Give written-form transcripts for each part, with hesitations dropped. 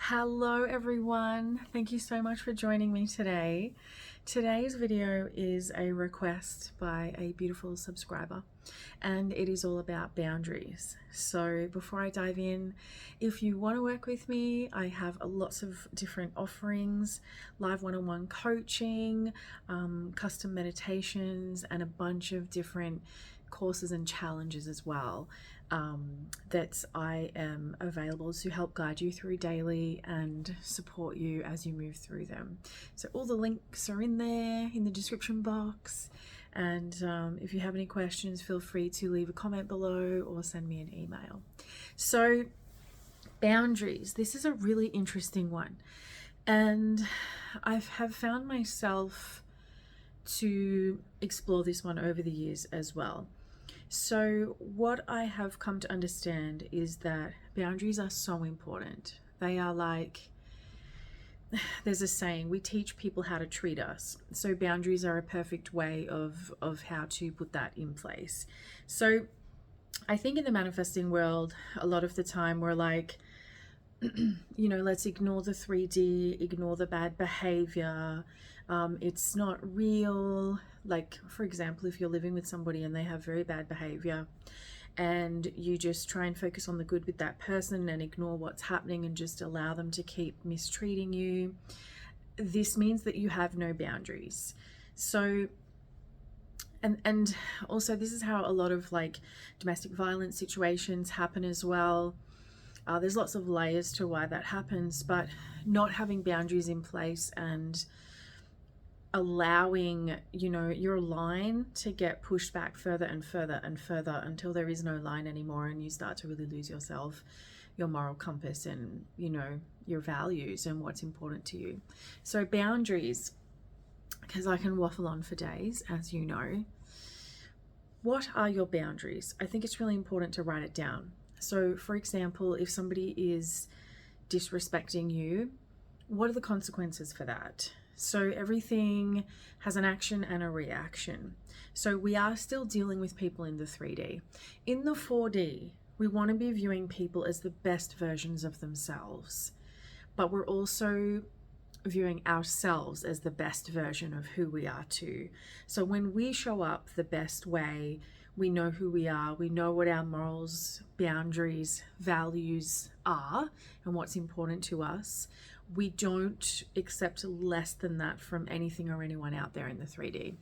Hello everyone, thank you so much for joining me today. Today's video is a request by a beautiful subscriber and it is all about boundaries. So before I dive in, if you want to work with me, I have lots of different offerings, live one-on-one coaching, custom meditations, and a bunch of different courses and challenges as well that I am available to help guide you through daily and support you as you move through them. So all the links are in there in the description box, and if you have any questions, feel free to leave a comment below or send me an email. So boundaries, this is a really interesting one, and I have found myself to explore this one over the years as well. So what I have come to understand is that boundaries are so important. They are like, there's a saying, we teach people how to treat us. So boundaries are a perfect way of how to put that in place. So I think in the manifesting world, a lot of the time we're like, let's ignore the 3D, ignore the bad behavior. It's not real. Like, for example, if you're living with somebody and they have very bad behavior and you just try and focus on the good with that person and ignore what's happening and just allow them to keep mistreating you, this means that you have no boundaries. So and also this is how a lot of like domestic violence situations happen as well. There's lots of layers to why that happens, but not having boundaries in place and allowing, your line to get pushed back further and further and further until there is no line anymore and you start to really lose yourself, your moral compass, and, your values and what's important to you. So boundaries, because I can waffle on for days, as you know. What are your boundaries? I think it's really important to write it down. So, for example, if somebody is disrespecting you, what are the consequences for that? So everything has an action and a reaction. So we are still dealing with people in the 3D. In the 4D, we want to be viewing people as the best versions of themselves, but we're also viewing ourselves as the best version of who we are too. So when we show up the best way, we know who we are, we know what our morals, boundaries, values are, and what's important to us. We don't accept less than that from anything or anyone out there in the 3D.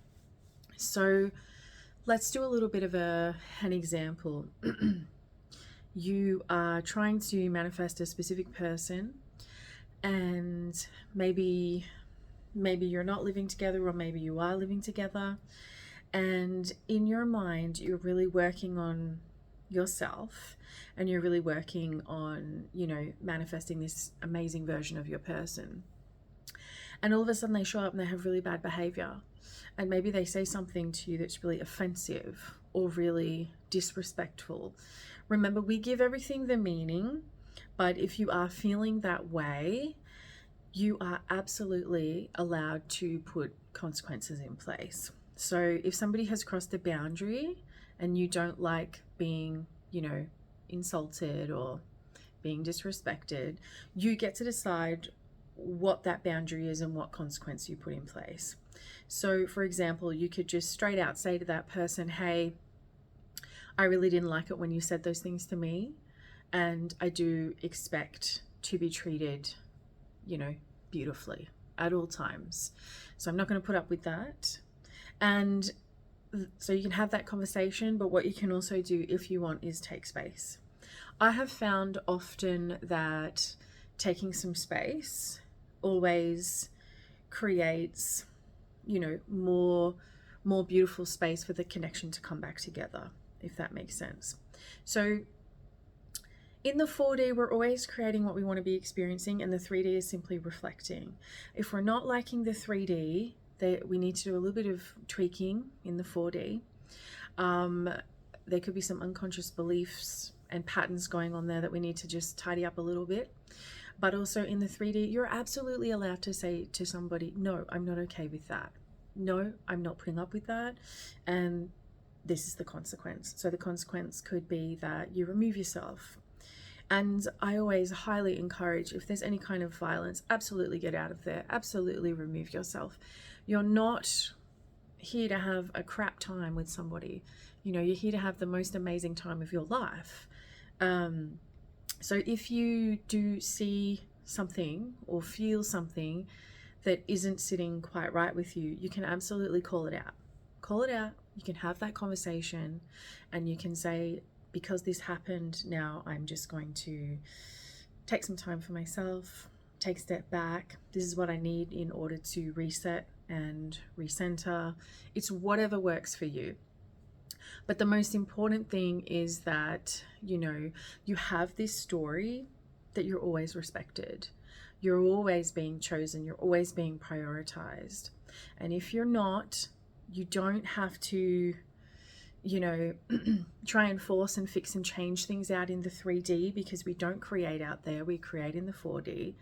So let's do a little bit of an example. You are trying to manifest a specific person, and maybe you're not living together, or maybe you are living together, and in your mind you're really working on yourself and you're really working on manifesting this amazing version of your person, and all of a sudden they show up and they have really bad behavior, and maybe they say something to you that's really offensive or really disrespectful. Remember, we give everything the meaning, but if you are feeling that way, you are absolutely allowed to put consequences in place. So if somebody has crossed a boundary and you don't like being, insulted or being disrespected, you get to decide what that boundary is and what consequence you put in place. So for example, you could just straight out say to that person, hey, I really didn't like it when you said those things to me, and I do expect to be treated, beautifully at all times. So I'm not going to put up with that. And so you can have that conversation, but what you can also do if you want is take space. I have found often that taking some space always creates, more beautiful space for the connection to come back together, if that makes sense. So in the 4D, we're always creating what we want to be experiencing, and the 3D is simply reflecting. If we're not liking the 3D, we need to do a little bit of tweaking in the 4D. There could be some unconscious beliefs and patterns going on there that we need to just tidy up a little bit. But also in the 3D, you're absolutely allowed to say to somebody, no, I'm not okay with that. No, I'm not putting up with that. And this is the consequence. So the consequence could be that you remove yourself. And I always highly encourage, if there's any kind of violence, absolutely get out of there. Absolutely remove yourself. You're not here to have a crap time with somebody. You know, you're here to have the most amazing time of your life. So if you do see something or feel something that isn't sitting quite right with you, you can absolutely call it out. Call it out. You can have that conversation and you can say, because this happened, now I'm just going to take some time for myself, take a step back. This is what I need in order to reset and recenter. It's whatever works for you. But the most important thing is that, you know, you have this story that you're always respected. You're always being chosen. You're always being prioritized. And if you're not, you don't have to, you know, try and force and fix and change things out in the 3D, because we don't create out there, we create in the 4D.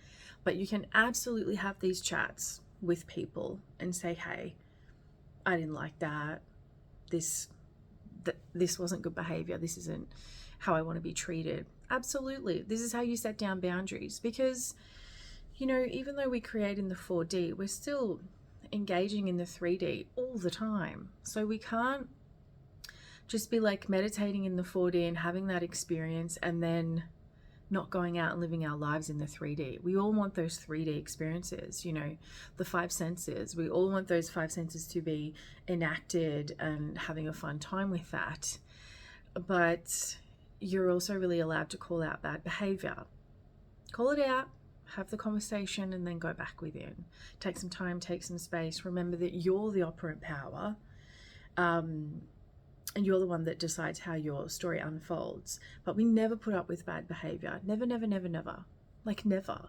But you can absolutely have these chats with people and say, hey, I didn't like that. This wasn't good behavior. This isn't how I want to be treated. Absolutely. This is how you set down boundaries, because, you know, even though we create in the 4D, we're still engaging in the 3D all the time. So we can't just be like meditating in the 4D and having that experience and then not going out and living our lives in the 3D. We all want those 3D experiences, you know, the 5 senses. We all want those 5 senses to be enacted and having a fun time with that. But you're also really allowed to call out bad behavior. Call it out, have the conversation, and then go back within. Take some time, take some space. Remember that you're the operant power. And you're the one that decides how your story unfolds. But we never put up with bad behavior. Never, never, never, never. Like never.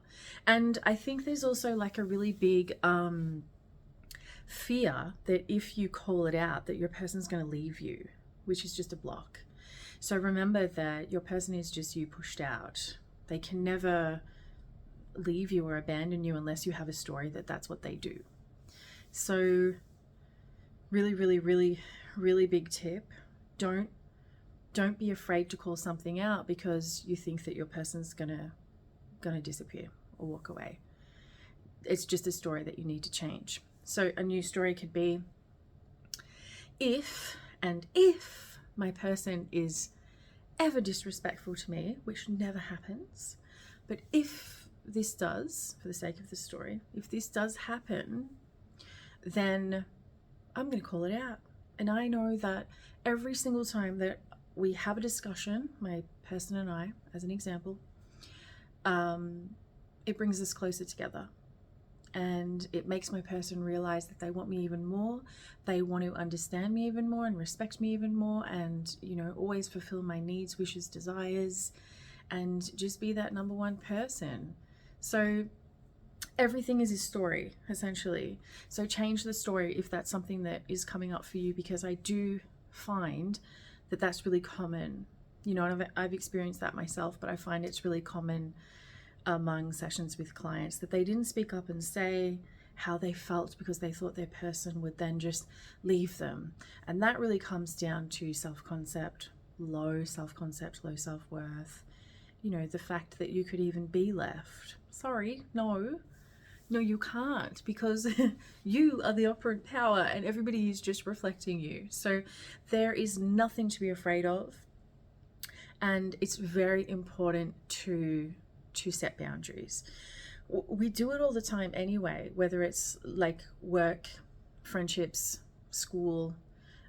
And I think there's also like a really big fear that if you call it out, that your person's going to leave you, which is just a block. So remember that your person is just you pushed out. They can never leave you or abandon you unless you have a story that that's what they do. So really, really, really, really big tip. Don't be afraid to call something out because you think that your person's gonna disappear or walk away. It's just a story that you need to change. So a new story could be, if my person is ever disrespectful to me, which never happens, but if this does, for the sake of the story, if this does happen, then I'm going to call it out. And I know that every single time that we have a discussion, my person and I, as an example, it brings us closer together. And it makes my person realize that they want me even more. They want to understand me even more and respect me even more, and, you know, always fulfill my needs, wishes, desires, and just be that number one person. So everything is a story, essentially. So change the story if that's something that is coming up for you, because I do find that that's really common. You know, and I've experienced that myself, but I find it's really common among sessions with clients that they didn't speak up and say how they felt because they thought their person would then just leave them. And that really comes down to self-concept, low self-concept, low self-worth. You know, the fact that you could even be left. Sorry, no, you can't, because you are the operant power and everybody is just reflecting you. So there is nothing to be afraid of. And it's very important to set boundaries. We do it all the time anyway, whether it's like work, friendships, school,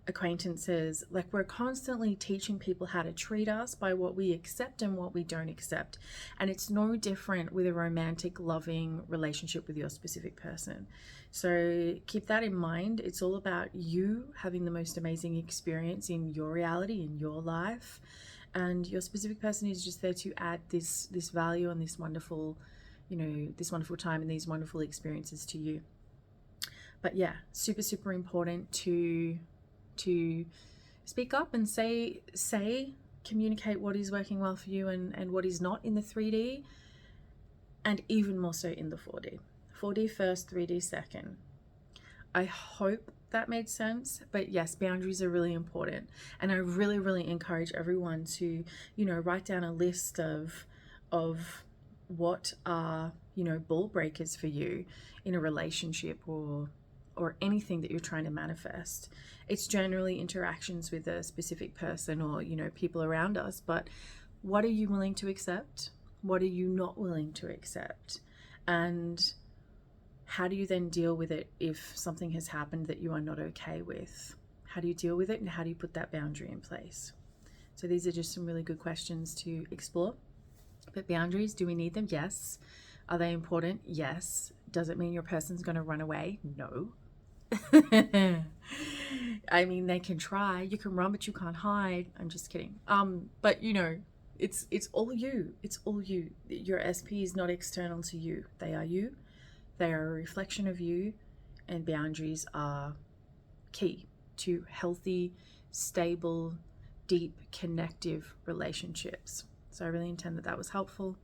acquaintances. Like, we're constantly teaching people how to treat us by what we accept and what we don't accept. And it's no different with a romantic, loving relationship with your specific person. So keep that in mind. It's all about you having the most amazing experience in your reality, in your life. And your specific person is just there to add this value and this wonderful, you know, this wonderful time and these wonderful experiences to you. But yeah, super, super important to speak up and say, communicate what is working well for you and what is not in the 3D, and even more so in the 4D. 4D first, 3D second. I hope that made sense. But yes, boundaries are really important. And I really, really encourage everyone to, you know, write down a list of of what are, ball breakers for you in a relationship or anything that you're trying to manifest. It's generally interactions with a specific person or, people around us. But what are you willing to accept? What are you not willing to accept? And how do you then deal with it if something has happened that you are not okay with? How do you deal with it, and how do you put that boundary in place? So these are just some really good questions to explore. But boundaries, do we need them? Yes. Are they important? Yes. Does it mean your person's going to run away? No. I mean, they can try. You can run, but you can't hide. I'm just kidding. But it's all you. It's all you. Your SP is not external to you. They are you. They are a reflection of you, and boundaries are key to healthy, stable, deep, connective relationships. So I really intend that was helpful,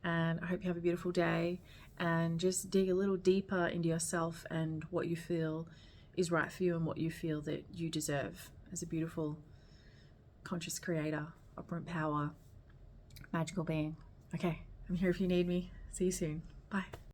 and I hope you have a beautiful day, and just dig a little deeper into yourself and what you feel is right for you and what you feel that you deserve as a beautiful, conscious creator, operant power, magical being. Okay, I'm here if you need me. See you soon. Bye.